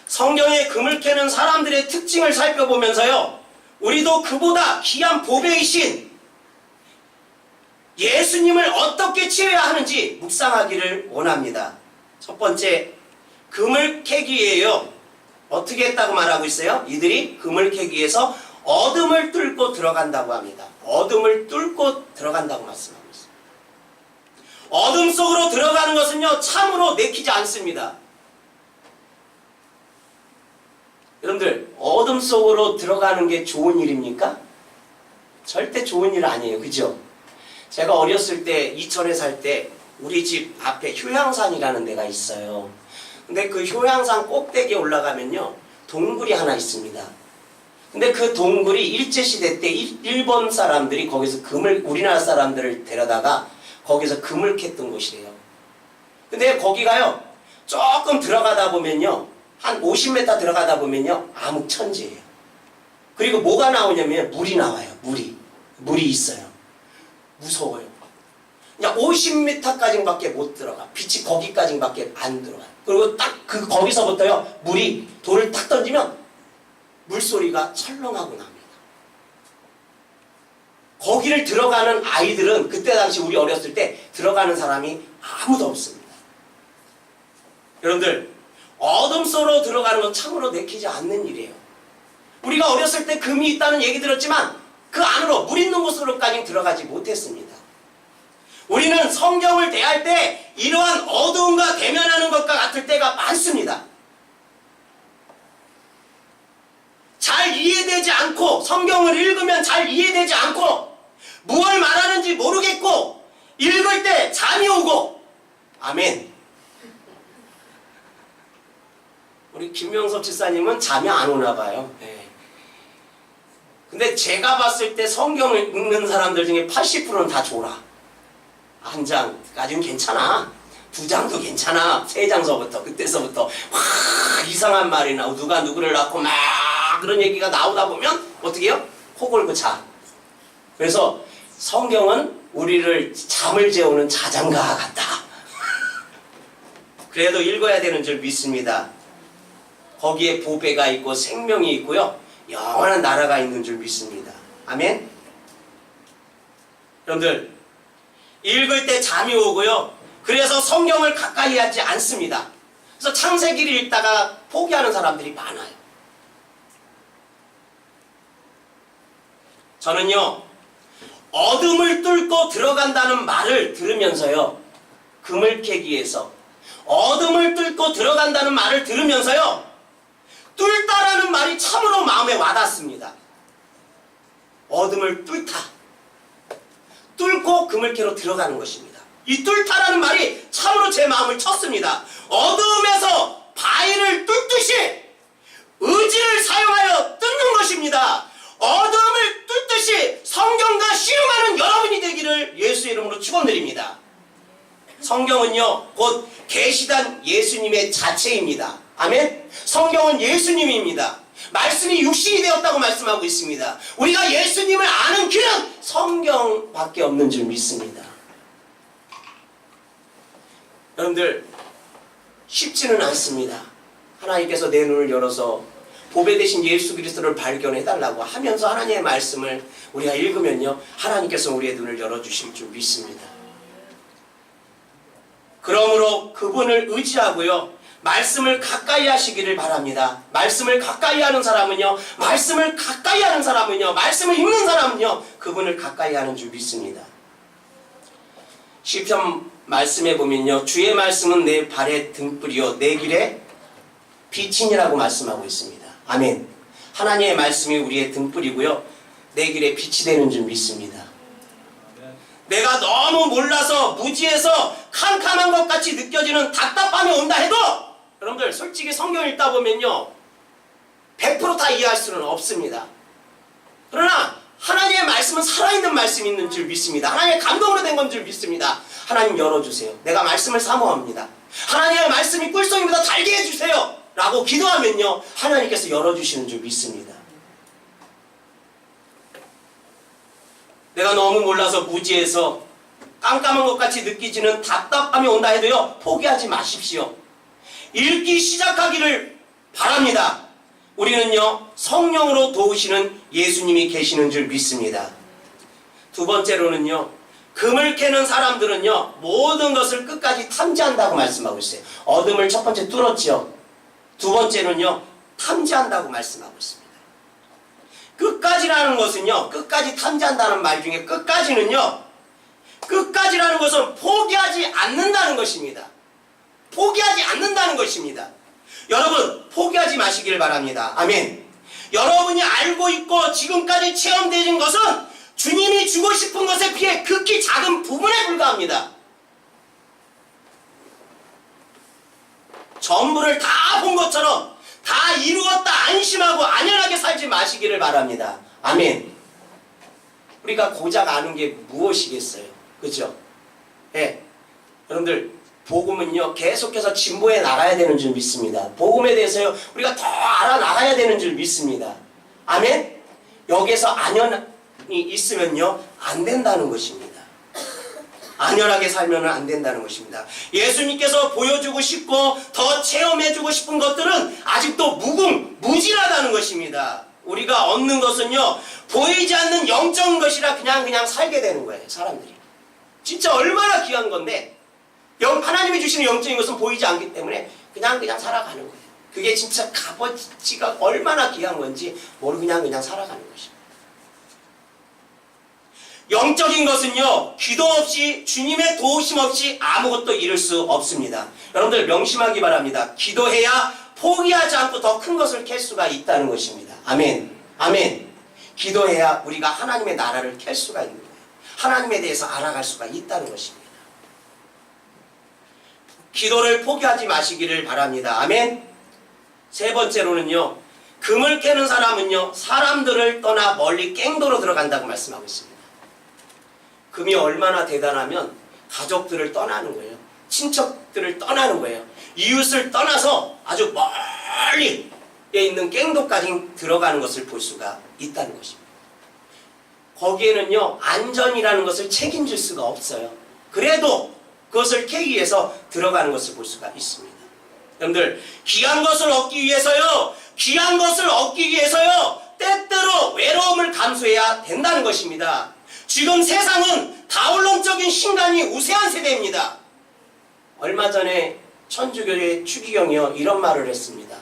성경에 금을 캐는 사람들의 특징을 살펴보면서요, 우리도 그보다 귀한 보배이신 예수님을 어떻게 취해야 하는지 묵상하기를 원합니다. 첫 번째, 금을 캐기 위해요, 어떻게 했다고 말하고 있어요? 이들이 금을 캐기 위해서 어둠을 뚫고 들어간다고 합니다. 어둠을 뚫고 들어간다고 말씀하고 있습니다. 어둠 속으로 들어가는 것은요, 참으로 내키지 않습니다. 여러분들, 어둠 속으로 들어가는 게 좋은 일입니까? 절대 좋은 일 아니에요. 그죠? 제가 어렸을 때, 이천에 살 때 우리 집 앞에 효양산이라는 데가 있어요. 근데 그 효양산 꼭대기에 올라가면요, 동굴이 하나 있습니다. 근데 그 동굴이 일제시대 때 일본 사람들이 거기서 우리나라 사람들을 데려다가 거기서 금을 캤던 곳이래요. 근데 거기가요, 조금 들어가다 보면요, 한 50m 들어가다 보면요, 암흑천지예요. 그리고 뭐가 나오냐면 물이 나와요. 물이 있어요. 무서워요. 그냥 50m까지밖에 못 들어가. 빛이 거기까지밖에 안 들어가. 그리고 딱 거기서부터요, 돌을 딱 던지면 물소리가 철렁하고 납니다. 거기를 들어가는 아이들은 그때 당시 우리 어렸을 때 들어가는 사람이 아무도 없습니다. 여러분들, 어둠 속으로 들어가는 건 참으로 내키지 않는 일이에요. 우리가 어렸을 때 금이 있다는 얘기 들었지만 그 안으로 물 있는 곳으로까지 들어가지 못했습니다. 우리는 성경을 대할 때 이러한 어두움과 대면하는 것과 같을 때가 많습니다. 잘 이해되지 않고, 성경을 읽으면 잘 이해되지 않고, 무엇을 말하는지 모르겠고, 읽을 때 잠이 오고. 아멘. 우리 김명섭 집사님은 잠이 안 오나 봐요. 네. 근데 제가 봤을 때 성경을 읽는 사람들 중에 80%는 다 졸아. 한 장까지는 괜찮아. 2장도 괜찮아. 3장서부터, 그때서부터 이상한 말이 나오고 누가 누구를 낳고 막 그런 얘기가 나오다 보면 어떻게 해요? 코 골고 자. 그래서 성경은 우리를 잠을 재우는 자장가 같다. 그래도 읽어야 되는 줄 믿습니다. 거기에 보배가 있고 생명이 있고요, 영원한 나라가 있는 줄 믿습니다. 아멘. 여러분들, 읽을 때 잠이 오고요, 그래서 성경을 가까이 하지 않습니다. 그래서 창세기를 읽다가 포기하는 사람들이 많아요. 저는요, 어둠을 뚫고 들어간다는 말을 들으면서요, 금을 캐기 위해서 어둠을 뚫고 들어간다는 말을 들으면서요, 뚫다라는 말이 참으로 마음에 와닿습니다. 어둠을 뚫고 금을 캐러 들어가는 것입니다. 이 뚫다라는 말이 참으로 제 마음을 쳤습니다. 어둠에서 바위를 뚫듯이 의지를 사용하여 뚫는 것입니다. 어둠을 뚫듯이 성경과 씨름하는 여러분이 되기를 예수의 이름으로 축원드립니다. 성경은요 곧 계시단 예수님의 자체입니다. 아멘. 성경은 예수님입니다. 말씀이 육신이 되었다고 말씀하고 있습니다. 우리가 예수님을 아는 길은 성경밖에 없는 줄 믿습니다. 여러분들 쉽지는 않습니다. 하나님께서 내 눈을 열어서 보배 되신 예수 그리스도를 발견해달라고 하면서 하나님의 말씀을 우리가 읽으면요 하나님께서 우리의 눈을 열어주실 줄 믿습니다. 그러므로 그분을 의지하고요 말씀을 가까이 하시기를 바랍니다. 말씀을 가까이 하는 사람은요 말씀을 읽는 사람은요 그분을 가까이 하는 줄 믿습니다. 시편 말씀에 보면요 주의 말씀은 내 발의 등불이요 내 길에 빛이니라고 말씀하고 있습니다. 아멘. 하나님의 말씀이 우리의 등불이고요 내 길에 빛이 되는 줄 믿습니다. 내가 너무 몰라서 무지해서 캄캄한 것 같이 느껴지는 답답함이 온다 해도 여러분들 솔직히 성경 읽다 보면요 100% 다 이해할 수는 없습니다. 그러나 하나님의 말씀은 살아있는 말씀이 있는 줄 믿습니다. 하나님의 감동으로 된 건 줄 믿습니다. 하나님 열어주세요. 내가 말씀을 사모합니다. 하나님의 말씀이 꿀송이보다 달게 해주세요 라고 기도하면요 하나님께서 열어주시는 줄 믿습니다. 내가 너무 몰라서 무지해서 깜깜한 것 같이 느끼지는 답답함이 온다 해도요 포기하지 마십시오. 읽기 시작하기를 바랍니다. 우리는요 성령으로 도우시는 예수님이 계시는 줄 믿습니다. 두 번째로는요 금을 캐는 사람들은요 모든 것을 끝까지 탐지한다고 말씀하고 있어요. 어둠을 첫 번째 뚫었죠. 두 번째는요 탐지한다고 말씀하고 있습니다. 끝까지라는 것은요 끝까지 탐지한다는 말 중에 끝까지라는 것은 포기하지 않는다는 것입니다. 포기하지 않는다는 것입니다. 여러분 포기하지 마시길 바랍니다. 아멘. 여러분이 알고 있고 지금까지 체험되는 것은 주님이 주고 싶은 것에 비해 극히 작은 부분에 불과합니다. 전부를 다 본 것처럼 다 이루었다 안심하고 안연하게 살지 마시기를 바랍니다. 아멘. 우리가 고작 아는 게 무엇이겠어요? 그죠? 예. 여러분들 복음은요 계속해서 진보해 나가야 되는 줄 믿습니다. 복음에 대해서요 우리가 더 알아나가야 되는 줄 믿습니다. 아멘. 여기서 안연이 있으면요 안 된다는 것입니다. 안연하게 살면 안 된다는 것입니다. 예수님께서 보여주고 싶고 더 체험해주고 싶은 것들은 아직도 무질하다는 것입니다. 우리가 얻는 것은요 보이지 않는 영적인 것이라 그냥 살게 되는 거예요. 사람들이 진짜 얼마나 귀한 건데 하나님이 주시는 영적인 것은 보이지 않기 때문에 그냥 살아가는 거예요. 그게 진짜 값어치가 얼마나 귀한 건지 모르고 그냥 살아가는 것입니다. 영적인 것은요 기도 없이 주님의 도우심 없이 아무것도 이룰 수 없습니다. 여러분들 명심하기 바랍니다. 기도해야 포기하지 않고 더 큰 것을 캘 수가 있다는 것입니다. 아멘. 아멘. 기도해야 우리가 하나님의 나라를 캘 수가 있는 거예요. 하나님에 대해서 알아갈 수가 있다는 것입니다. 기도를 포기하지 마시기를 바랍니다. 아멘. 세 번째로는요 금을 캐는 사람은요 사람들을 떠나 멀리 갱도로 들어간다고 말씀하고 있습니다. 금이 얼마나 대단하면 가족들을 떠나는 거예요. 친척들을 떠나는 거예요. 이웃을 떠나서 아주 멀리 있는 갱도까지 들어가는 것을 볼 수가 있다는 것입니다. 거기에는요 안전이라는 것을 책임질 수가 없어요. 그래도 그것을 캐기 위해서 들어가는 것을 볼 수가 있습니다. 여러분들 귀한 것을 얻기 위해서요 때때로 외로움을 감수해야 된다는 것입니다. 지금 세상은 다원론적인 신간이 우세한 세대입니다. 얼마 전에 천주교의 추기경이요 이런 말을 했습니다.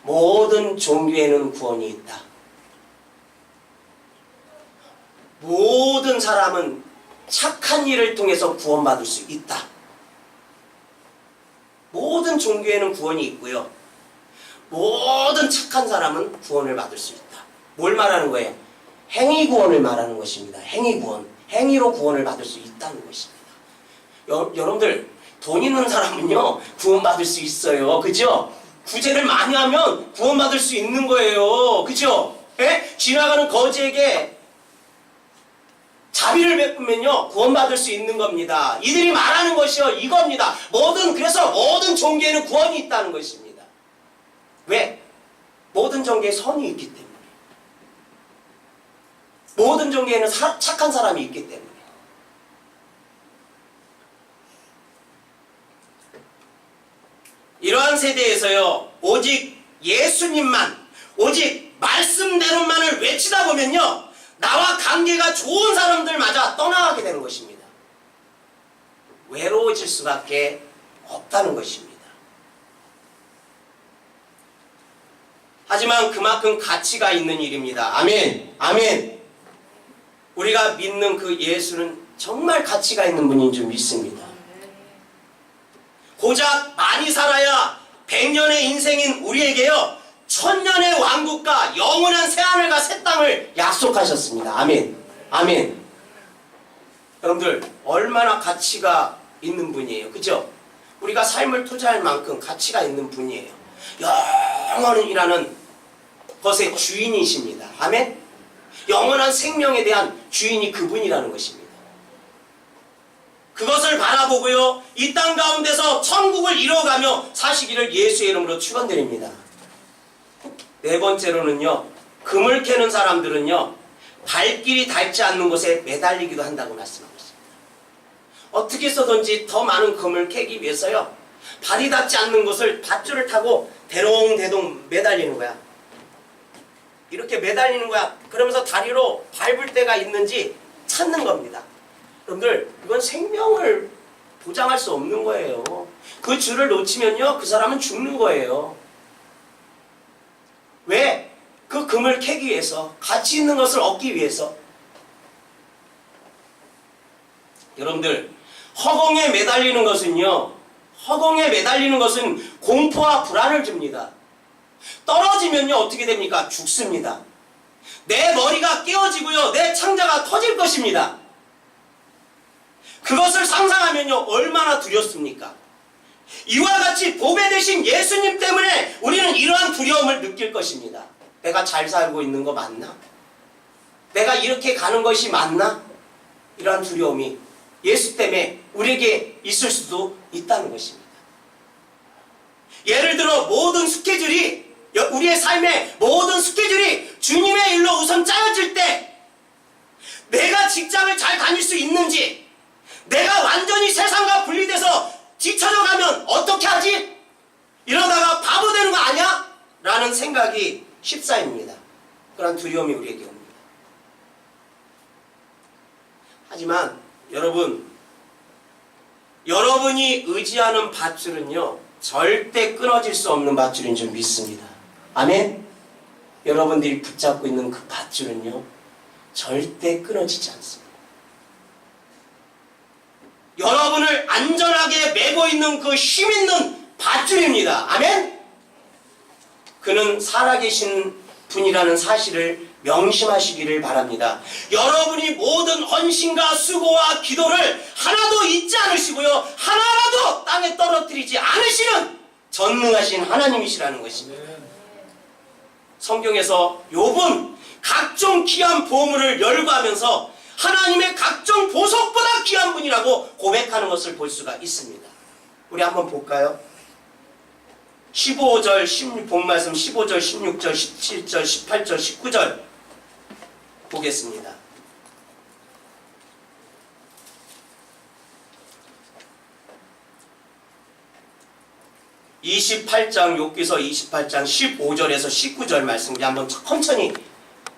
모든 종교에는 구원이 있다. 모든 사람은 착한 일을 통해서 구원받을 수 있다. 모든 종교에는 구원이 있고요. 모든 착한 사람은 구원을 받을 수 있다. 뭘 말하는 거예요? 행위 구원을 말하는 것입니다. 행위 구원. 행위로 구원을 받을 수 있다는 것입니다. 여러분들 돈 있는 사람은요 구원받을 수 있어요. 그죠? 구제를 많이 하면 구원받을 수 있는 거예요. 그죠? 예? 지나가는 거지에게 자비를 베푸면요 구원받을 수 있는 겁니다. 이들이 말하는 것이요 이겁니다. 그래서 모든 종교에는 구원이 있다는 것입니다. 왜? 모든 종교에 선이 있기 때문에. 모든 종교에는 착한 사람이 있기 때문에. 이러한 세대에서요 오직 예수님만, 오직 말씀대로만을 외치다 보면요 나와 관계가 좋은 사람들마저 떠나가게 되는 것입니다. 외로워질 수밖에 없다는 것입니다. 하지만 그만큼 가치가 있는 일입니다. 아멘. 아멘. 우리가 믿는 그 예수는 정말 가치가 있는 분인 줄 믿습니다. 고작 많이 살아야 100년의 인생인 우리에게요 1000년의 왕국과 영원한 새하늘과 새 땅을 약속하셨습니다. 아멘. 아멘. 여러분들 얼마나 가치가 있는 분이에요. 그죠? 우리가 삶을 투자할 만큼 가치가 있는 분이에요. 영원이라는 것의 주인이십니다. 아멘. 영원한 생명에 대한 주인이 그분이라는 것입니다. 그것을 바라보고요 이 땅 가운데서 천국을 이뤄가며 사시기를 예수의 이름으로 축원드립니다. 네 번째로는요 금을 캐는 사람들은요 발길이 닿지 않는 곳에 매달리기도 한다고 말씀하고 있습니다. 어떻게 해서든지 더 많은 금을 캐기 위해서요 발이 닿지 않는 곳을 밧줄을 타고 대롱대롱 매달리는 거야. 이렇게 매달리는 거야. 그러면서 다리로 밟을 데가 있는지 찾는 겁니다. 여러분들 이건 생명을 보장할 수 없는 거예요. 그 줄을 놓치면요 그 사람은 죽는 거예요. 왜? 그 금을 캐기 위해서, 가치 있는 것을 얻기 위해서. 여러분들 허공에 매달리는 것은요 허공에 매달리는 것은 공포와 불안을 줍니다. 떨어지면요 어떻게 됩니까? 죽습니다. 내 머리가 깨어지고요 내 창자가 터질 것입니다. 그것을 상상하면요 얼마나 두렵습니까? 이와 같이 보배 되신 예수님 때문에 우리는 이러한 두려움을 느낄 것입니다. 내가 잘 살고 있는 거 맞나? 내가 이렇게 가는 것이 맞나? 이러한 두려움이 예수 때문에 우리에게 있을 수도 있다는 것입니다. 예를 들어 모든 스케줄이 우리의 삶의 모든 스케줄이 주님의 일로 우선 짜여질 때 내가 직장을 잘 다닐 수 있는지, 내가 완전히 세상과 분리돼서 뒤처져 가면 어떻게 하지? 이러다가 바보 되는 거 아니야? 라는 생각이 쉽사입니다. 그런 두려움이 우리에게 옵니다. 하지만 여러분이 의지하는 밧줄은요 절대 끊어질 수 없는 밧줄인 줄 믿습니다. 아멘. 여러분들이 붙잡고 있는 그 밧줄은요 절대 끊어지지 않습니다. 여러분을 안전하게 메고 있는 그 힘있는 밧줄입니다. 아멘. 그는 살아계신 분이라는 사실을 명심하시기를 바랍니다. 여러분이 모든 헌신과 수고와 기도를 하나도 잊지 않으시고요 하나라도 땅에 떨어뜨리지 않으시는 전능하신 하나님이시라는 것입니다. 성경에서 욥은 각종 귀한 보물을 열거하면서 하나님의 각종 보석보다 귀한 분이라고 고백하는 것을 볼 수가 있습니다. 우리 한번 볼까요? 15절 본말씀 15절 16절 17절 18절 19절 보겠습니다. 욥기서 28장 15절에서 19절 말씀 우리 한번 천천히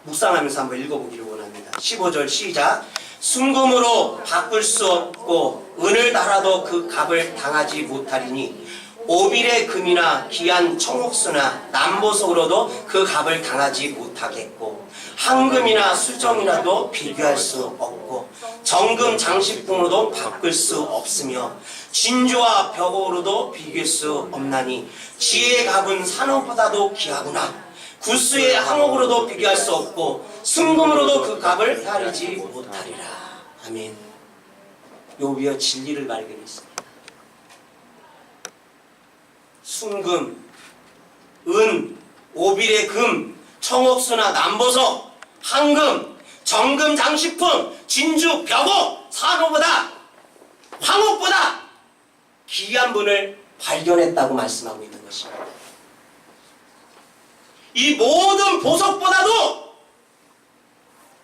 묵상하면서 한번 읽어보기를 원합니다. 15절 시작. 순금으로 바꿀 수 없고 은을 달아도 그 값을 당하지 못하리니 오빌의 금이나 귀한 청옥수나 남보석으로도 그 값을 당하지 못하겠고 황금이나 수정이라도 비교할 수 없고 정금 장식품으로도 바꿀 수 없으며 진주와 벽오로도 비교할 수 없나니 지혜의 값은 산업보다도 귀하구나. 구스의 항옥으로도 비교할 수 없고 순금으로도 그 값을 헤아리지 못하리라. 아멘. 욥이여 진리를 발견했습니다. 순금, 은, 오빌의 금, 청옥수나 남보석, 황금, 정금 장식품, 진주, 벽옥, 산호보다, 황옥보다 귀한 분을 발견했다고 말씀하고 있는 것입니다. 이 모든 보석보다도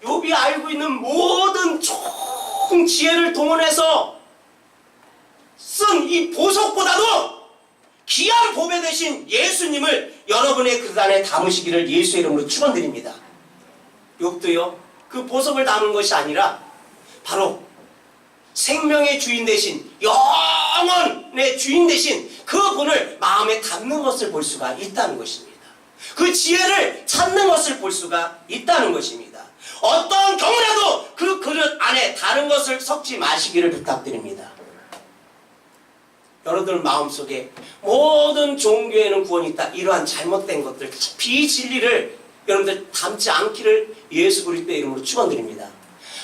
욥이 알고 있는 모든 총 지혜를 동원해서 쓴 이 보석보다도 귀한 보배 되신 예수님을 여러분의 글단에 담으시기를 예수의 이름으로 축원드립니다. 욥도요, 그 보석을 담은 것이 아니라 바로 생명의 주인 되신, 영원의 주인 되신 그 분을 마음에 담는 것을 볼 수가 있다는 것입니다. 그 지혜를 찾는 것을 볼 수가 있다는 것입니다. 어떤 경우라도 그 그릇 안에 다른 것을 섞지 마시기를 부탁드립니다. 여러분들 마음속에 모든 종교에는 구원이 있다, 이러한 잘못된 것들, 비진리를 여러분들 담지 않기를 예수 그리스도의 이름으로 축원드립니다.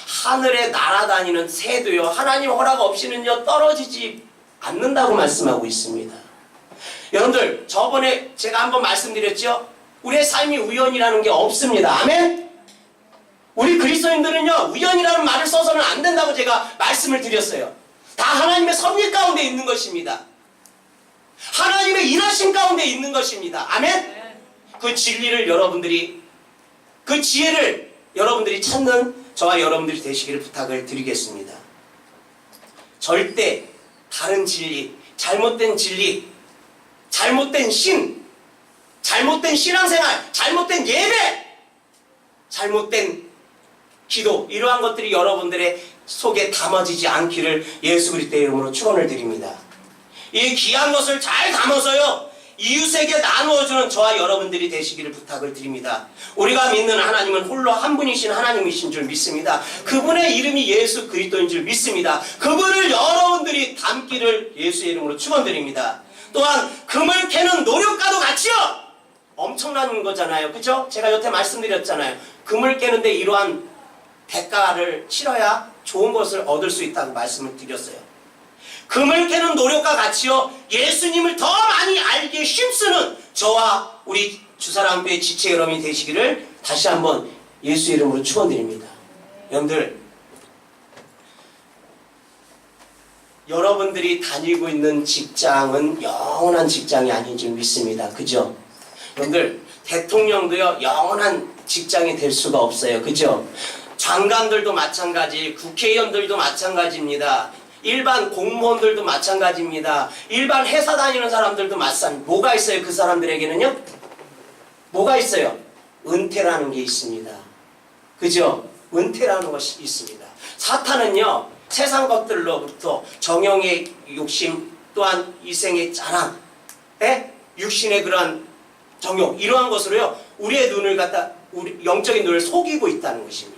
하늘에 날아다니는 새도요, 하나님 허락 없이는요 떨어지지 않는다고 말씀하고 있습니다. 여러분들, 저번에 제가 한번 말씀드렸죠? 우리의 삶이 우연이라는 게 없습니다. 아멘? 우리 그리스도인들은요, 우연이라는 말을 써서는 안 된다고 제가 말씀을 드렸어요. 다 하나님의 섭리 가운데 있는 것입니다. 하나님의 일하심 가운데 있는 것입니다. 아멘? 그 진리를 여러분들이, 그 지혜를 여러분들이 찾는 저와 여러분들이 되시기를 부탁을 드리겠습니다. 절대 다른 진리, 잘못된 진리, 잘못된 신, 잘못된 신앙생활, 잘못된 예배, 잘못된 기도, 이러한 것들이 여러분들의 속에 담아지지 않기를 예수 그리스도의 이름으로 축원을 드립니다. 이 귀한 것을 잘 담아서요, 이웃에게 나누어주는 저와 여러분들이 되시기를 부탁을 드립니다. 우리가 믿는 하나님은 홀로 한 분이신 하나님이신 줄 믿습니다. 그분의 이름이 예수 그리스도인 줄 믿습니다. 그분을 여러분들이 담기를 예수의 이름으로 축원드립니다. 또한 금을 캐는 노력과도 같이요, 엄청난 거잖아요. 그죠? 제가 여태 말씀드렸잖아요. 금을 깨는데 이러한 대가를 치러야 좋은 것을 얻을 수 있다고 말씀을 드렸어요. 금을 캐는 노력과 같이요, 예수님을 더 많이 알기에 힘쓰는 저와 우리 주사랑교회 지체 여러분이 되시기를 다시 한번 예수 이름으로 축원드립니다. 여러분들, 여러분들이 다니고 있는 직장은 영원한 직장이 아닌 줄 믿습니다. 그죠? 여러분들, 대통령도요, 영원한 직장이 될 수가 없어요. 그죠? 장관들도 마찬가지, 국회의원들도 마찬가지입니다. 일반 공무원들도 마찬가지입니다. 일반 회사 다니는 사람들도 마찬가지. 뭐가 있어요? 그 사람들에게는요? 뭐가 있어요? 은퇴라는 게 있습니다. 그죠? 은퇴라는 것이 있습니다. 사탄은요, 세상 것들로부터 정욕의 욕심, 또한 이생의 자랑, 육신의 그러한 정욕, 이러한 것으로요, 우리의 눈을 갖다, 우리 영적인 눈을 속이고 있다는 것입니다.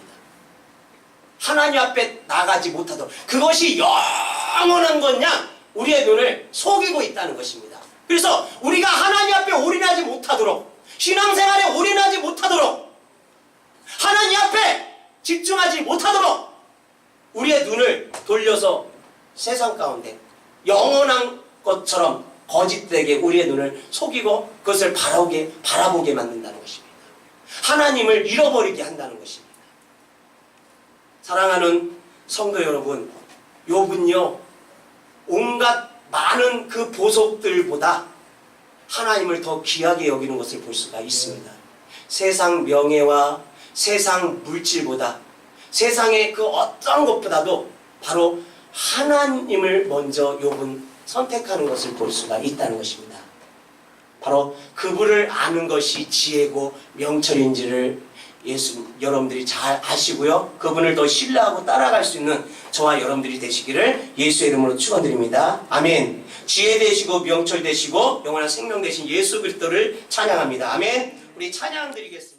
하나님 앞에 나가지 못하도록, 그것이 영원한 거냐, 우리의 눈을 속이고 있다는 것입니다. 그래서 우리가 하나님 앞에 올인하지 못하도록, 신앙생활에 올인하지 못하도록, 하나님 앞에 집중하지 못하도록 우리의 눈을 돌려서 세상 가운데 영원한 것처럼 거짓되게 우리의 눈을 속이고 그것을 바라보게 만든다는 것입니다. 하나님을 잃어버리게 한다는 것입니다. 사랑하는 성도 여러분, 욥은요, 온갖 많은 그 보석들보다 하나님을 더 귀하게 여기는 것을 볼 수가 있습니다. 세상 명예와 세상 물질보다, 세상의 그 어떤 것보다도 바로 하나님을 먼저 욥은 선택하는 것을 볼 수가 있다는 것입니다. 바로 그분을 아는 것이 지혜고 명철인지를 여러분들이 잘 아시고요, 그분을 더 신뢰하고 따라갈 수 있는 저와 여러분들이 되시기를 예수의 이름으로 축원드립니다. 아멘. 지혜 되시고 명철 되시고 영원한 생명 되신 예수 그리스도를 찬양합니다. 아멘. 우리 찬양 드리겠습니다.